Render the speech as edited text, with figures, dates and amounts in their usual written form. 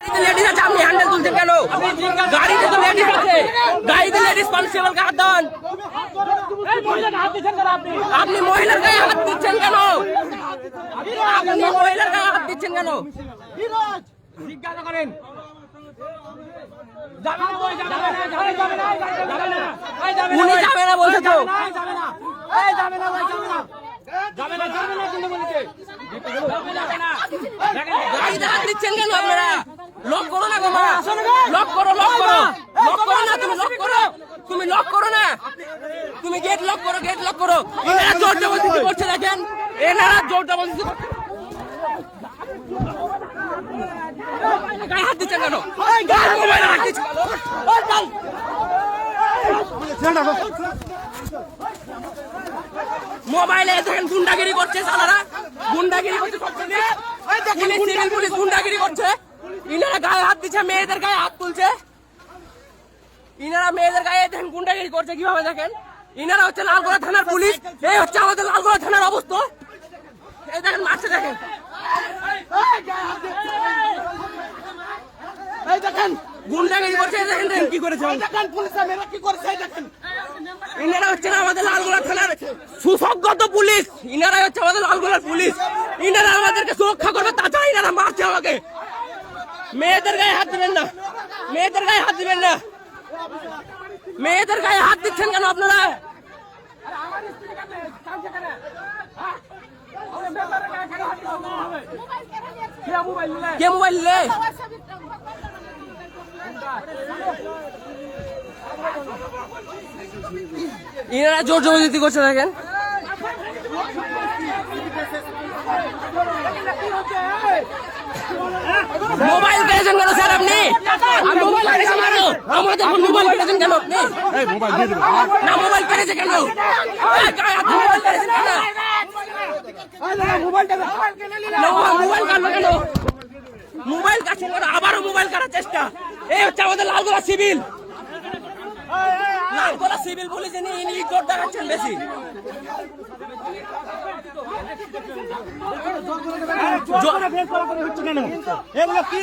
Ladies আছে, আপনি handle তুলছেন কেন? গাড়িতে তো লেডিস আছে, গাড়িতে লেডিস কনস্টেবলকে হাত দেন। আপনি মহিলার গায়ে হাত দিচ্ছেন কেন? আপনি মহিলার গায়ে হাত দিচ্ছেন কেন? জিজ্ঞাসা করেন। উনি যাবে না বলছে তো। গাড়িতে হাত দিচ্ছেন কেন আপনারা? লক করো না, লক করো, লক করো, লক করো না, তুমি লক করো, তুমি লক করো না, তুমি গেট লক করো, গেট লক করো। এনারা জোর জবরদস্তি করছে, দেখেন এনারা জোর জবরদস্তি গায়ে হাত দিচ্ছেন কেন? মোবাইলে হাত দিচ্ছেন কেন? মোবাইলে দেখেন গুন্ডাগিরি করছে, সালারা গুন্ডাগিরি করছে, সিভিল পুলিশ গুন্ডাগিরি করছে। ইনারা গায়ে হাত দিচ্ছে, মেয়েদের গায়ে হাত তুলছে, ইনারা মেয়েদের গায়ে দেখেন গুন্ডাগিরি করছে কিভাবে দেখেন। ইনারা হচ্ছে লালগোলা থানার পুলিশ, এই হচ্ছে আমাদের লালগোলা থানার অবস্থা। এই দেখেন মারছে, দেখেন এই দেখেন গুন্ডাগিরি করছে, দেখেন দেখেন কি করেছে, দেখেন পুলিশরা মেয়েরা কি করেছে, দেখেন। ইনারা হচ্ছে আমাদের লালগোলা থানার সুসংগত পুলিশ, ইনারা হচ্ছে আমাদের লালগোলার পুলিশ, ইনারা আমাদেরকে সুরক্ষা করবে, তাছাড়া ইনারা মারছে আমাকে। মেয়েদের গায়ে হাত দিবেন না, মেয়েদের গায়ে হাত দিবেন না, মেয়েদের গায়ে হাত দিচ্ছেন কেন আপনারা? কে মোবাইল নিলে? ইনারা জোর জবরদস্তি করছে, দেখেন মোবাইল পেয়েছেন কেন স্যার আপনি? মোবাইল পেয়েছেন কেন? আমাদের মোবাইল পেয়েছেন কেন আপনি? না মোবাইল পেয়েছে কেন? মোবাইল পেয়েছেন কেন? মোবাইল কাটলো কেন? মোবাইল কাটছেন কেন? আবারও মোবাইল কাটার চেষ্টা। এই হচ্ছে আমাদের Lalgola civil, Lalgola civil police, ইনি জোর দেখাচ্ছেন বেশি। হচ্ছে কেন? এগুলো কি